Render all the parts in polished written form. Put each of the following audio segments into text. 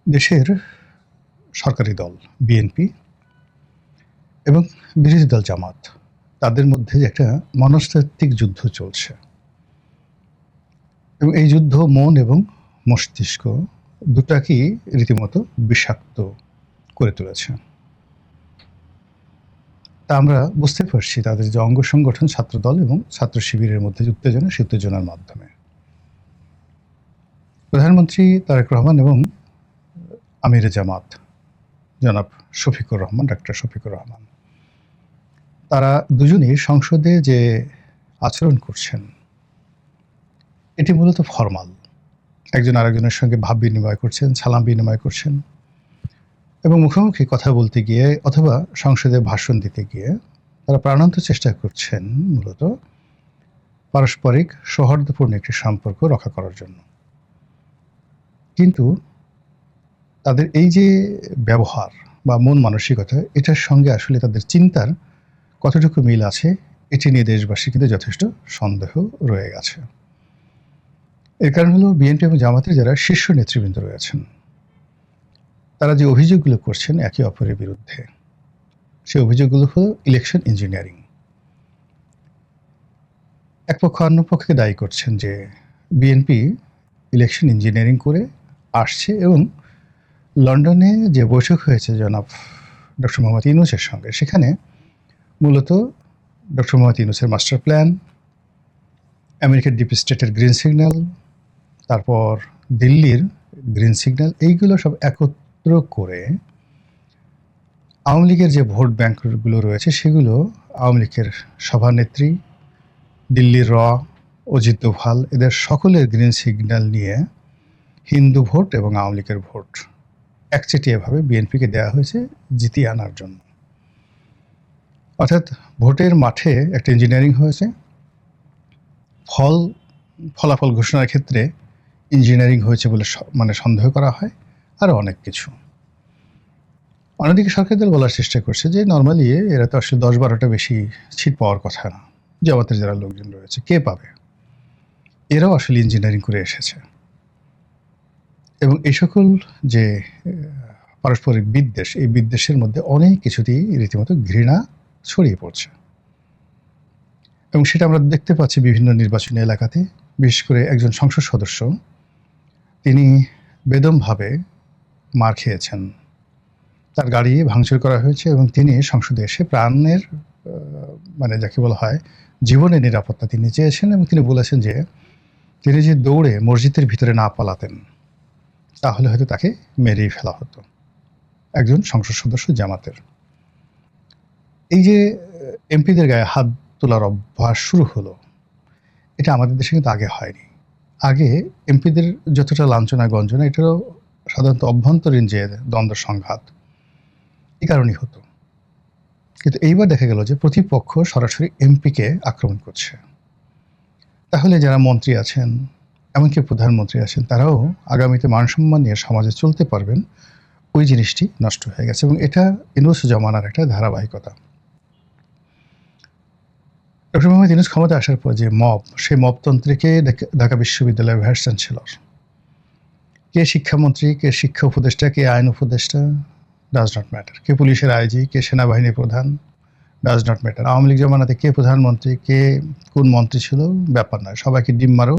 দেশের সরকারি দল বিএনপি এবং বিরোধী দল জামাত, তাদের মধ্যে যে একটা মনস্তাত্ত্বিক যুদ্ধ চলছে এবং এই যুদ্ধ মন এবং মস্তিষ্ক দুটাকেই রীতিমতো বিষাক্ত করে তুলেছে। তা আমরা বুঝতে পারছি তাদের যে অঙ্গ সংগঠন ছাত্রদল এবং ছাত্র শিবিরের মধ্যে উত্তেজনা, সেই উত্তেজনার মাধ্যমে প্রধানমন্ত্রী তারেক রহমান এবং আমিরে জামাত জনাব শফিকুর রহমান, ডাক্তার শফিকুর রহমান, তারা দুজনেই সংসদে যে আচরণ করছেন এটি মূলত ফরমাল। একজন আরেকজনের সঙ্গে ভাব বিনিময় করছেন, সালাম বিনিময় করছেন এবং মুখোমুখি কথা বলতে গিয়ে অথবা সংসদে ভাষণ দিতে গিয়ে তারা প্রাণান্ত চেষ্টা করছেন মূলত পারস্পরিক সৌহার্দ্যপূর্ণ একটি সম্পর্ক রক্ষা করার জন্য। কিন্তু তাদের এই যে ব্যবহার বা মন মানসিকতা, এটার সঙ্গে আসলে তাদের চিন্তার কতটুকু মিল আছে এটি নিয়ে দেশবাসী কিন্তু যথেষ্ট সন্দেহ রয়ে গেছে। এর কারণ হলো বিএনপি এবং জামাতের যারা শীর্ষ নেতৃবৃন্দ রয়েছেন তারা যে অভিযোগগুলো করছেন একে অপরের বিরুদ্ধে, সেই অভিযোগগুলো হলো ইলেকশন ইঞ্জিনিয়ারিং। এক পক্ষ অন্য পক্ষকে দায়ী করছেন যে বিএনপি ইলেকশন ইঞ্জিনিয়ারিং করে আসছে এবং লন্ডনে যে বৈঠক হয়েছে জনাব ডক্টর মোহাম্মদ ইউনূসের সঙ্গে, সেখানে মূলত ডক্টর মোহাম্মদ ইউনূসের মাস্টার প্ল্যান, আমেরিকার ডিপ স্টেটের গ্রিন সিগন্যাল, তারপর দিল্লির গ্রিন সিগন্যাল, এইগুলো সব একত্র করে আওয়ামী লীগের যে ভোট ব্যাংকগুলো রয়েছে সেগুলো আওয়ামী লীগের সভানেত্রী, দিল্লির অজিত দোভাল, এদের সকলের গ্রিন সিগন্যাল নিয়ে হিন্দু ভোট এবং আওয়ামী লীগের ভোট একচেটিয়াভাবে বিএনপিকে দেওয়া হয়েছে জিতিয়ে আনার জন্য। অর্থাৎ ভোটের মাঠে একটা ইঞ্জিনিয়ারিং হয়েছে, ফলাফল ঘোষণার ক্ষেত্রে ইঞ্জিনিয়ারিং হয়েছে বলে মানে সন্দেহ করা হয়, আরও অনেক কিছু। অন্যদিকে সরকারি দল বলার চেষ্টা করছে যে নর্মালি এরা তো আসলে 10-12টা বেশি সিট পাওয়ার কথা না, জামাতের যারা লোকজন রয়েছে কে পাবে, এরাও আসলে ইঞ্জিনিয়ারিং করে এসেছে। এবং এই সকল যে পারস্পরিক বিদ্বেষ, এই বিদ্বেষের মধ্যে অনেক কিছুতেই রীতিমতো ঘৃণা ছড়িয়ে পড়ছে এবং সেটা আমরা দেখতে পাচ্ছি বিভিন্ন নির্বাচনী এলাকাতে। বিশেষ করে একজন সংসদ সদস্য তিনি বেদমভাবে মার খেয়েছেন, তার গাড়ি ভাঙচুর করা হয়েছে এবং তিনি সংসদে এসে প্রাণের মানে যাকে বলা হয় জীবনের নিরাপত্তা তিনি চেয়েছেন এবং তিনি বলেছেন যে তিনি যে দৌড়ে মসজিদের ভিতরে না পালাতেন তাহলে হয়তো তাকে মেরেই ফেলা হতো। একজন সংসদ সদস্য জামাতের। এই যে এমপিদের গায়ে হাত তোলার অভ্যাস শুরু হলো, এটা আমাদের দেশে কিন্তু আগে হয়নি। আগে এমপিদের যতটা লাঞ্ছনা গঞ্জনা, এটারও সাধারণত অভ্যন্তরীণ যে দ্বন্দ্ব সংঘাত এই কারণেই হতো। কিন্তু এইবার দেখা গেল যে প্রতিপক্ষ সরাসরি এমপিকে আক্রমণ করছে। তাহলে যারা মন্ত্রী আছেন, এমনকি প্রধানমন্ত্রী আছেন, তারাও আগামীতে মানসম্মান নিয়ে সমাজে চলতে পারবেন, ওই জিনিসটি নষ্ট হয়ে গেছে এবং এটা ইউনূস জমানার একটা ধারাবাহিকতা। ডক্টর মোহাম্মদ ইউনূস ক্ষমতা আসার পর যে মব, সেই মবতন্ত্রকে ঢাকা বিশ্ববিদ্যালয়ের ভাইস চ্যান্সেলর, কে শিক্ষামন্ত্রী, কে শিক্ষা উপদেষ্টা, কে আইন উপদেষ্টা, ডাজ নট ম্যাটার, কে পুলিশের আইজি, কে সেনাবাহিনীর প্রধান, does not matter. Awami League জমানাতে কে প্রধানমন্ত্রী, কে কোন মন্ত্রী ছিল, ব্যাপার নয়। সবাইকে ডিম মারো,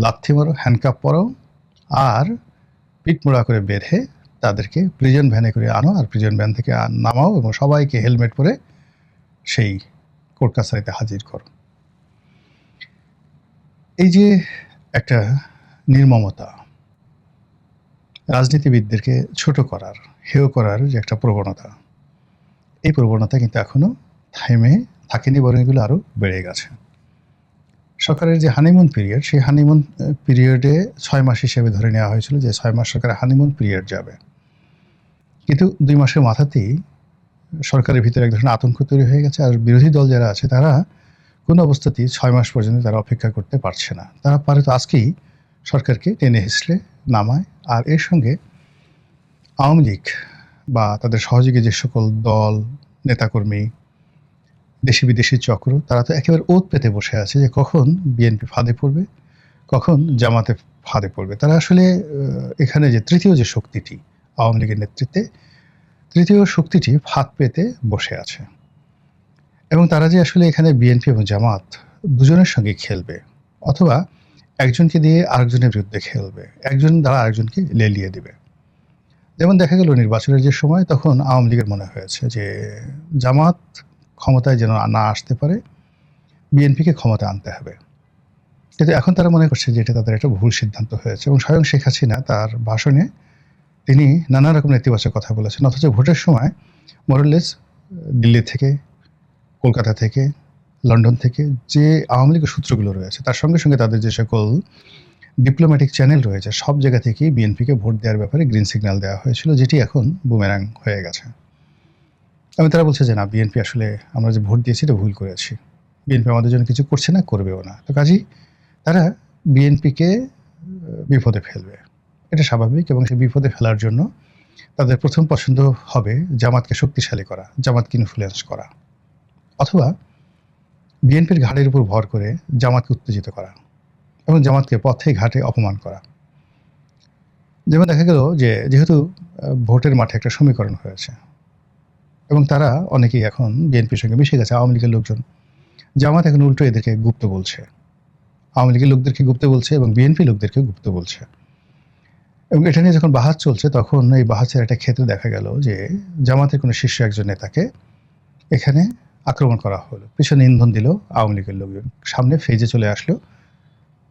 লাথি মারো, হ্যান্ডকাপ পরো আর পিঠমোড়া করে বেঁধে তাদেরকে প্রিজন ভ্যানে করে আনো আর প্রিজন ভ্যান থেকে নামাও এবং সবাইকে হেলমেট পরে সেই কোর্ট কাছারিতে হাজির করো। এই যে একটা নির্মমতা, রাজনীতিবিদদেরকে ছোট করার, হেয় করার যে একটা প্রবণতা, এই প্রবণতা কিন্তু এখনো থেমে থাকেনি, বরং এগুলো আরও বেড়ে গেছে। সরকারের যে হানিমুন পিরিয়ড, সেই হানিমুন পিরিয়ডে 6 মাস হিসেবে ধরে নেওয়া হয়েছিল যে 6 মাস সরকারের হানিমুন পিরিয়ড যাবে, কিন্তু 2 মাসের মাথাতেই সরকারের ভিতরে এক ধরনের আতঙ্ক তৈরি হয়ে গেছে। আর বিরোধী দল যারা আছে তারা কোনো অবস্থাতেই 6 মাস পর্যন্ত তারা অপেক্ষা করতে পারছে না। তারা পারে তো আজকেই সরকারকে টেনে হিঁচড়ে নামায়। আর এর সঙ্গে আওয়ামী লীগ বা তাদের সহযোগী যে সকল দল, নেতাকর্মী, দেশি বিদেশি চক্র, তারা তো একেবারে ওত পেতে বসে আছে যে কখন বিএনপি ফাঁদে পড়বে, কখন জামাতে ফাঁদে পড়বে। তারা আসলে এখানে যে তৃতীয় যে শক্তিটি, আওয়ামী লীগের নেতৃত্বে তৃতীয় শক্তিটি ফাঁদ পেতে বসে আছে এবং তারা যে আসলে এখানে বিএনপি এবং জামাত দুজনের সঙ্গে খেলবে অথবা একজনকে দিয়ে আরেকজনের বিরুদ্ধে খেলবে, একজন দ্বারা আরেকজনকে লেলিয়ে দিবে। যেমন দেখা গেল নির্বাচনের যে সময়, তখন আওয়ামী লীগের মনে হয়েছে যে জামাত ক্ষমতায় যেন না আসতে পারে, বিএনপিকে ক্ষমতা আনতে হবে। কিন্তু এখন তারা মনে করছে যে এটা তাদের একটা ভুল সিদ্ধান্ত হয়েছে এবং স্বয়ং শেখ হাসিনা তার ভাষণে তিনি নানা রকম নেতিবাচক কথা বলেছেন, অথচ ভোটের সময় মোরালেস দিল্লি থেকে, কলকাতা থেকে, লন্ডন থেকে যে আওয়ামী লীগের সূত্রগুলো রয়েছে, তার সঙ্গে সঙ্গে তাদের যে সকল ডিপ্লোম্যাটিক চ্যানেল রয়েছে, সব জায়গা থেকেই বিএনপিকে ভোট দেওয়ার ব্যাপারে গ্রিন সিগন্যাল দেওয়া হয়েছিল, যেটি এখন বুমেরাং হয়ে গেছে। এবং তারা বলছে যে না, বিএনপি আসলে আমরা যে ভোট দিয়েছি এটা ভুল করেছি, বিএনপি আমাদের জন্য কিছু করছে না, করবেও না। তো কাজেই তারা বিএনপিকে বিপদে ফেলবে, এটা স্বাভাবিক। এবং সেই বিপদে ফেলার জন্য তাদের প্রথম পছন্দ হবে জামাতকে শক্তিশালী করা, জামাতকে ইনফ্লুয়েন্স করা, অথবা বিএনপির ঘাড়ের উপর ভর করে জামাতকে উত্তেজিত করা এবং জামাতকে পথে ঘাটে অপমান করা। যেমন দেখা গেল যে যেহেতু ভোটের মাঠে একটা সমীকরণ হয়েছে এবং তারা অনেকেই এখন বিএনপির সঙ্গে মিশে গেছে, আওয়ামী লীগের লোকজন, জামাত এখন উল্টো এদেরকে গুপ্ত বলছে, আওয়ামী লীগের লোকদেরকে গুপ্ত বলছে এবং বিএনপি লোকদেরকে গুপ্ত বলছে। এবং এটা নিয়ে যখন বাহাজ চলছে, তখন এই বাহাজের একটা ক্ষেত্রে দেখা গেল যে জামাতের কোনো শীর্ষ একজন নেতাকে এখানে আক্রমণ করা হলো, পিছনে ইন্ধন দিল আওয়ামী লীগের লোকজন, সামনে ফেজে চলে আসলো,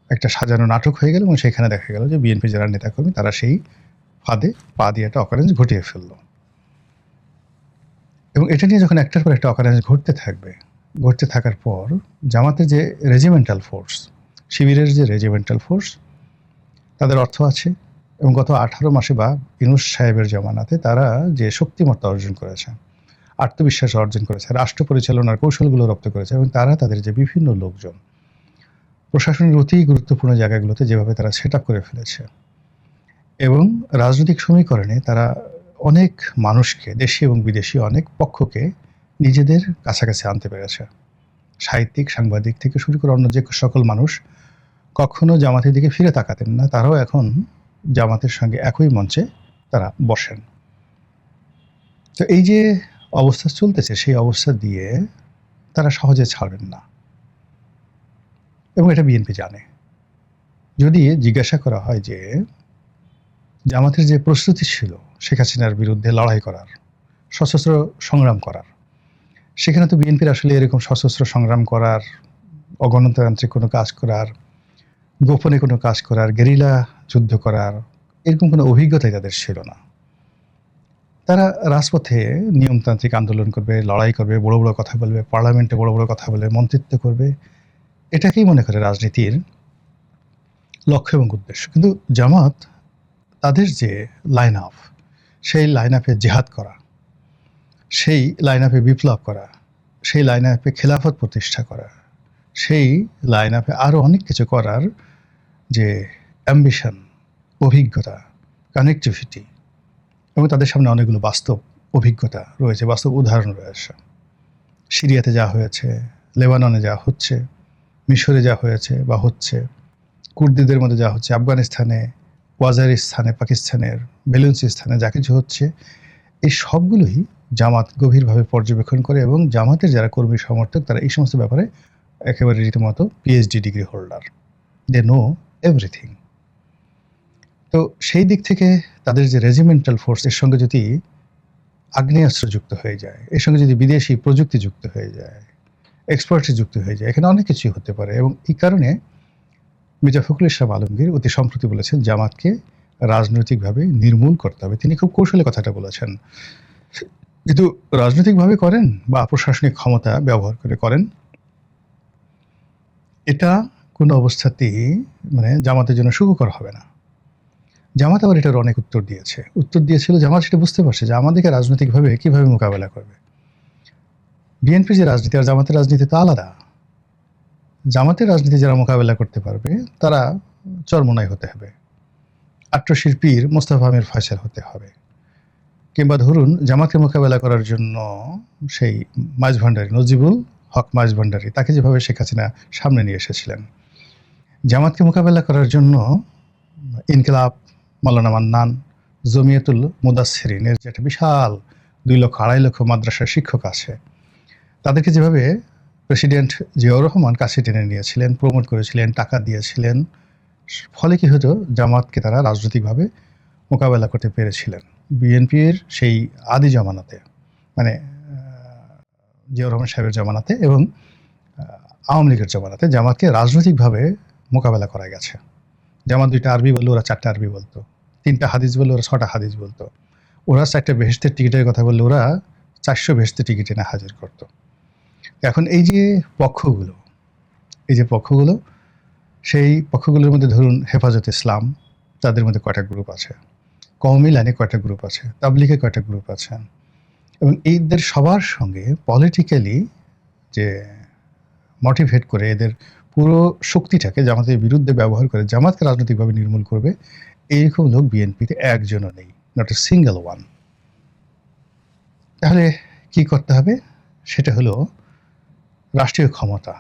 একটা সাজানো নাটক হয়ে গেল এবং সেখানে দেখা গেল যে বিএনপি যারা নেতাকর্মী তারা সেই ফাঁদে পা দিয়ে একটা অকারেন্স ঘটিয়ে ফেললো। এবং এটা নিয়ে যখন একটার পর একটা অকারেন্স ঘটতে থাকার পর জামাতের যে রেজিমেন্টাল ফোর্স, শিবিরের যে রেজিমেন্টাল ফোর্স, তাদের অর্থ আছে এবং গত 18 মাসে বা ইউনূস সাহেবের জমানাতে তারা যে শক্তিমত্তা অর্জন করেছে, আত্মবিশ্বাস অর্জন করেছে, রাষ্ট্র পরিচালনার কৌশলগুলো রপ্ত করেছে এবং তারা তাদের যে বিভিন্ন লোকজন প্রশাসনের অতি গুরুত্বপূর্ণ জায়গাগুলোতে যেভাবে তারা সেট আপ করে ফেলেছে এবং রাজনৈতিক সমীকরণে তারা অনেক মানুষকে, দেশি এবং বিদেশি অনেক পক্ষকে নিজেদের কাছাকাছি আনতে পেরেছে। সাহিত্যিক, সাংবাদিক থেকে শুরু করে অন্য যে সকল মানুষ কখনো জামাতের দিকে ফিরে তাকাতেন না, তারাও এখন জামাতের সঙ্গে একই মঞ্চে তারা বসেন। তো এই যে অবস্থা চলতেছে, সেই অবস্থা দিয়ে তারা সহজে ছাড়বেন না এবং এটা বিএনপি জানে। যদি জিজ্ঞাসা করা হয় যে জামাতের যে প্রস্তুতি ছিল শেখ হাসিনার বিরুদ্ধে লড়াই করার, সশস্ত্র সংগ্রাম করার, সেখানে তো বিএনপির আসলে এরকম সশস্ত্র সংগ্রাম করার, অগণতান্ত্রিক কোনো কাজ করার, গোপনে কোনো কাজ করার, গেরিলা যুদ্ধ করার এরকম কোনো অভিজ্ঞতাই তাদের ছিল না। তারা রাজপথে নিয়মতান্ত্রিক আন্দোলন করবে, লড়াই করবে, বড় বড় কথা বলবে, পার্লামেন্টে বড় বড় কথা বলবে, মন্ত্রিত্ব করবে, এটাকেই মনে করে রাজনীতির লক্ষ্য এবং উদ্দেশ্য। কিন্তু জামাত তাদের যে লাইন আপ, সেই লাইন আপে জেহাদ করা, সেই লাইন আপে বিপ্লব করা, সেই লাইন আপে খেলাফত প্রতিষ্ঠা করা, সেই লাইন আপে আরও অনেক কিছু করার যে অ্যাম্বিশন, অভিজ্ঞতা, কানেক্টিভিটি এবং তাদের সামনে অনেকগুলো বাস্তব অভিজ্ঞতা রয়েছে, বাস্তব উদাহরণ রয়েছে। সিরিয়াতে যা হয়েছে, লেবাননে যা হচ্ছে, মিশরে যা হয়েছে বা হচ্ছে, কুর্দিদের মধ্যে যা হচ্ছে, আফগানিস্তানে, ওয়াজিরিস্তানে, পাকিস্তানের বেলুচিস্তানে যা কিছু হচ্ছে, এই সবগুলোই জামাত গভীরভাবে পর্যবেক্ষণ করে এবং জামাতের যারা কর্মী সমর্থক তারা এই সমস্ত ব্যাপারে একেবারে রীতিমতো PhD degree holder, they know everything. তো সেই দিক থেকে তাদের যে রেজিমেন্টাল ফোর্স, এর সঙ্গে যদি আগ্নেয়াস্ত্র যুক্ত হয়ে যায়, এর সঙ্গে যদি বিদেশি প্রযুক্তি যুক্ত হয়ে যায়, এক্সপার্টি যুক্ত হয়ে যায়, এখানে অনেক কিছুই হতে পারে। এবং এই কারণে মির্জা ফখরুল ইসলাম আলমগীর অতি সম্প্রতি বলেছেন জামাতকে রাজনৈতিকভাবে নির্মূল করতে হবে। তিনি খুব কৌশলে কথাটা বলেছেন, কিন্তু রাজনৈতিকভাবে করেন বা প্রশাসনিক ক্ষমতা ব্যবহার করে করেন, এটা কোনো অবস্থাতেই জামাতের জন্য সুখকর হবে না। জামাত আবার এটার অনেক উত্তর দিয়েছিল। জামাত সেটা বুঝতে পারছে যে আমাদেরকে রাজনৈতিকভাবে কীভাবে মোকাবেলা করবে। বিএনপির যে রাজনীতি আর জামাতের রাজনীতি তো আলাদা। জামাতের রাজনীতি যারা মোকাবেলা করতে পারবে তারা চরমোনাই হতে হবে, আট্টশিল্পীর মোস্তফা আমির ফয়সাল হতে হবে, কিংবা ধরুন জামাতকে মোকাবেলা করার জন্য সেই মাঝভান্ডারী, নজিবুল হক মাঝভান্ডারী, তাকে যেভাবে শেখ হাসিনা সামনে নিয়ে এসেছিলেন। জামাতকে মোকাবেলা করার জন্য ইনকিলাব, মাওলানা মান্নান, জমিয়তুল মুদাসসিরিনের যে একটা বিশাল 2 লক্ষ 2.5 লক্ষ মাদ্রাসার শিক্ষক আছে, তাদেরকে যেভাবে প্রেসিডেন্ট জিয়াউর রহমান কাছে টেনে নিয়েছিলেন, প্রমোট করেছিলেন, টাকা দিয়েছিলেন, ফলে কি হতো, জামাতকে তারা রাজনৈতিকভাবে মোকাবেলা করতে পেরেছিলেন। বিএনপির সেই আদি জামানাতে, মানে জিয়াউর রহমান সাহেবের জামানাতে এবং আওয়ামী লীগের জামানাতে জামাতকে রাজনৈতিকভাবে মোকাবেলা করা গেছে। জামাত 2টা আরবি বললে ওরা 4টা আরবি বলতো, 3টা হাদিস বললে ওরা 6টা হাদিস বলতো, ওরা 4টা বেহেশতের টিকিটের কথা বললে ওরা 400 বেহেশতের টিকিট এনে হাজির করতো। এখন এই যে পক্ষগুলো, সেই পক্ষগুলোর মধ্যে ধরুন হেফাজত ইসলাম, তাদের মধ্যে কয়টা গ্রুপ আছে, কওমি লাইনে কয়টা গ্রুপ আছে, তাবলিগে কয়টা গ্রুপ আছে, এবং এদের সবার সঙ্গে পলিটিক্যালি যে মোটিভেট করে এদের পুরো শক্তিটাকে জামাতের বিরুদ্ধে ব্যবহার করে জামাতকে রাজনৈতিকভাবে নির্মূল করবে, এইরকম লোক বিএনপিতে একজনও নেই, নট এ সিঙ্গেল ওয়ান। তাহলে কি করতে হবে? সেটা হলো রাষ্ট্রীয় ক্ষমতা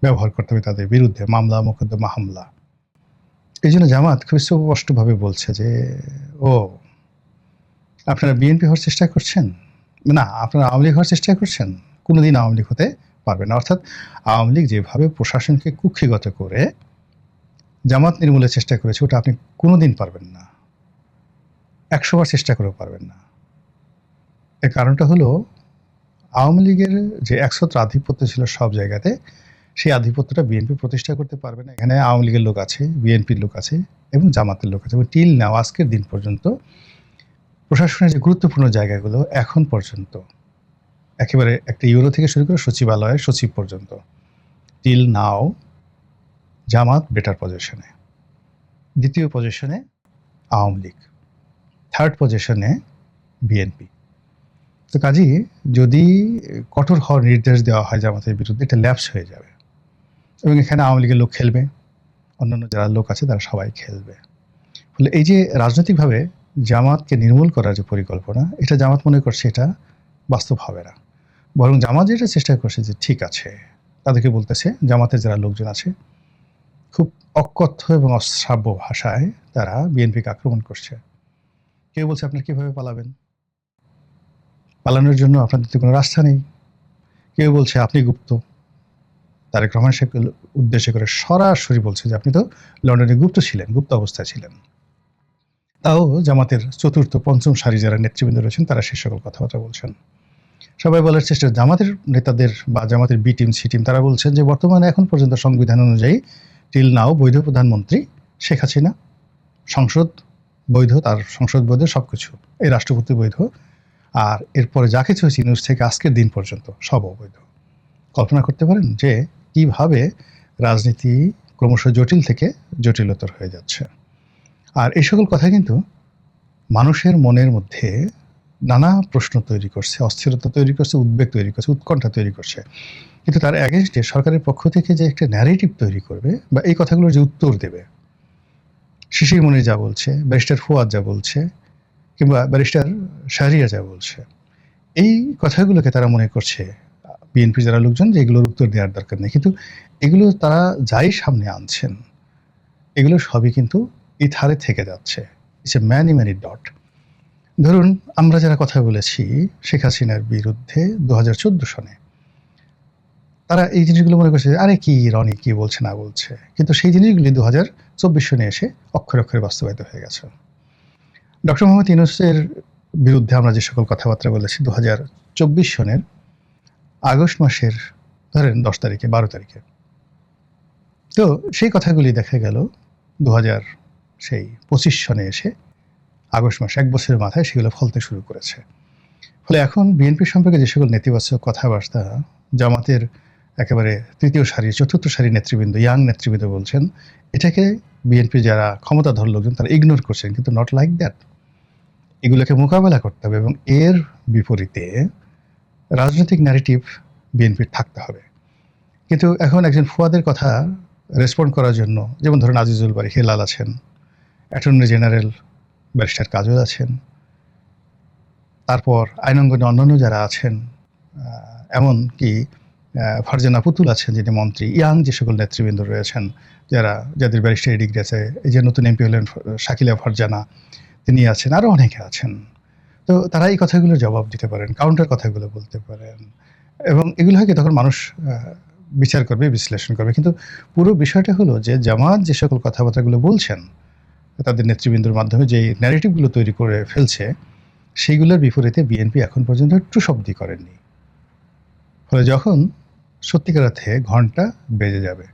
ব্যবহার করতে হবে তাদের বিরুদ্ধে, মামলা মোকদ্দমা হামলা। এই জন্য জামাত খুব স্পষ্টভাবে বলছে যে আপনারা বিএনপি হওয়ার চেষ্টা করছেন না, আপনারা আওয়ামী লীগ হওয়ার চেষ্টা করছেন, কোনোদিন আওয়ামী লীগ হতে পারবে না। অর্থাৎ আওয়ামী লীগ যেভাবে প্রশাসনকে কুক্ষিগত করে জামাত নির্মূলের চেষ্টা করেছে, ওটা আপনি কোনোদিন পারবেন না, 100 বার চেষ্টা করেও পারবেন না। এর কারণটা হলো আওয়ামী লীগের যে একছত্র আধিপত্য ছিল সব জায়গাতে, সেই আধিপত্যটা বিএনপি প্রতিষ্ঠা করতে পারবে না। এখানে আওয়ামী লীগের লোক আছে, বিএনপির লোক আছে এবং জামাতের লোক আছে, এবং টিল নাও আজকের দিন পর্যন্ত প্রশাসনের যে গুরুত্বপূর্ণ জায়গাগুলো এখন পর্যন্ত, একেবারে একটা ইউরো থেকে শুরু করে সচিবালয়ের সচিব পর্যন্ত, টিল নাও জামাত বেটার পজিশনে, দ্বিতীয় পজিশনে আওয়ামী লীগ, থার্ড পজিশনে বিএনপি। তো কাজেই যদি কঠোর হওয়ার নির্দেশ দেওয়া হয় জামাতের বিরুদ্ধে, এটা ল্যাপস হয়ে যাবে এবং এখানে আওয়ামী লীগের লোক খেলবে, অন্যান্য যারা লোক আছে তারা সবাই খেলবে। ফলে এই যে রাজনৈতিকভাবে জামাতকে নির্মূল করার যে পরিকল্পনা, এটা জামাত মনে করছে এটা বাস্তব হবে না। বরং জামাত যেটা চেষ্টা করছে যে ঠিক আছে, তাদেরকে বলতেছে, জামাতের যারা লোকজন আছে খুব অকথ্য এবং অশ্রাব্য ভাষায় তারা বিএনপিকে আক্রমণ করছে। কেউ বলছে আপনারা কীভাবে পালাবেন, পালানোর জন্য আপনাদের তো কোনো রাস্তা নেই। কেউ বলছে আপনি গুপ্ত, তারেক রহমান সাহেবকে উদ্দেশ্য করে সরাসরি বলছে যে আপনি তো লন্ডনে গুপ্ত ছিলেন, গুপ্ত অবস্থায় ছিলেন। তাও জামাতের চতুর্থ পঞ্চম সারি যারা নেতৃবৃন্দ রয়েছেন তারা সে সকল কথাবার্তা বলছেন। সবাই বলার চেষ্টা, জামাতের নেতাদের বা জামাতের বি টিম সি টিম তারা বলছেন যে বর্তমানে এখন পর্যন্ত সংবিধান অনুযায়ী টিল নাও বৈধ প্রধানমন্ত্রী শেখ হাসিনা, সংসদ বৈধ, তার সংসদ বৈধ, সব কিছু, এই রাষ্ট্রপতি বৈধ, আর এরপরে যা কিছু হয়েছে নিউজ থেকে আজকের দিন পর্যন্ত সব অবৈধ। কল্পনা করতে পারেন যে কিভাবে রাজনীতি ক্রমশ জটিল থেকে জটিলতর হয়ে যাচ্ছে। আর এই সকল কথা কিন্তু মানুষের মনের মধ্যে নানা প্রশ্ন তৈরি করছে, অস্থিরতা তৈরি করছে, উদ্বেগ তৈরি করছে, উৎকণ্ঠা তৈরি করছে। কিন্তু তার অ্যাগেনস্টে সরকারের পক্ষ থেকে যে একটা ন্যারেটিভ তৈরি করবে বা এই কথাগুলোর যে উত্তর দেবে, শিশির মনির যা বলছে, ব্যারিস্টার ফুয়াদ যা বলছে, কিংবা ব্যারিস্টার শাহরিয়া যা বলছে, এই কথাগুলোকে তারা মনে করছে বিএনপি যারা লোকজন যে এগুলোর উত্তর দেওয়ার দরকার নেই। কিন্তু এগুলো তারা যাই সামনে আনছেন, এগুলো সবই কিন্তু ইথারে থেকে যাচ্ছে। It's a many many dot. ধরুন আমরা যারা কথা বলেছি শেখ হাসিনার বিরুদ্ধে 2014 সনে, তারা এই জিনিসগুলো মনে করছে আরে কি রনি কি বলছে না বলছে, কিন্তু সেই জিনিসগুলি 2024 সনে এসে অক্ষরে অক্ষরে বাস্তবায়িত হয়ে গেছে। ডক্টর মোহাম্মদ ইউনূসের বিরুদ্ধে আমরা যে সকল কথাবার্তা বলেছি 2024 সনের আগস্ট মাসের ধরেন 10 তারিখে 12 তারিখে, তো সেই কথাগুলি দেখা গেল 2025 সনে এসে আগস্ট মাসে, 1 বছরের মাথায় সেগুলো ফলতে শুরু করেছে। ফলে এখন বিএনপি সম্পর্কে যে সকল নেতিবাচক কথাবার্তা জামাতের একেবারে তৃতীয় সারি চতুর্থ সারি নেতৃবৃন্দ, ইয়াং নেতৃবৃন্দ বলছেন, এটাকে বিএনপি যারা ক্ষমতাধর লোকজন তারা ইগনোর করছেন, কিন্তু নট লাইক দ্যাট। এগুলোকে মোকাবেলা করতে হবে এবং এর বিপরীতে রাজনৈতিক ন্যারেটিভ বিএনপির থাকতে হবে। কিন্তু এখন একজন ফুয়াদের কথা রেসপন্ড করার জন্য, যেমন ধরুন আজিজুল বারী হেলাল আছেন, অ্যাটর্নি জেনারেল ব্যারিস্টার কাজল আছেন, তারপর আইনাঙ্গনে অন্যান্য যারা আছেন, এমনকি ফারজানা পুতুল আছেন যিনি মন্ত্রী, ইয়াং যে সকল নেতৃবৃন্দ রয়েছেন যাদের ব্যারিস্টারি ডিগ্রি আছে, এই যে নতুন এমপি হলেন শাকিলা ফারজানা, তিনি আছেন, আরও অনেকে আছেন। তো তারা এই কথাগুলোর জবাব দিতে পারেন, কাউন্টার কথাগুলো বলতে পারেন এবং এগুলো হয় কি তখন মানুষ বিচার করবে, বিশ্লেষণ করবে। কিন্তু পুরো বিষয়টা হলো যে জামাত যে সকল কথাবার্তাগুলো বলছেন, তাদের নেতৃবৃন্দর মাধ্যমে যেই ন্যারেটিভগুলো তৈরি করে ফেলছে, সেইগুলোর বিপরীতে বিএনপি এখন পর্যন্ত একটু শব্দই করেননি। ফলে যখন সত্যিকার অর্থে ঘন্টা বেজে যাবে,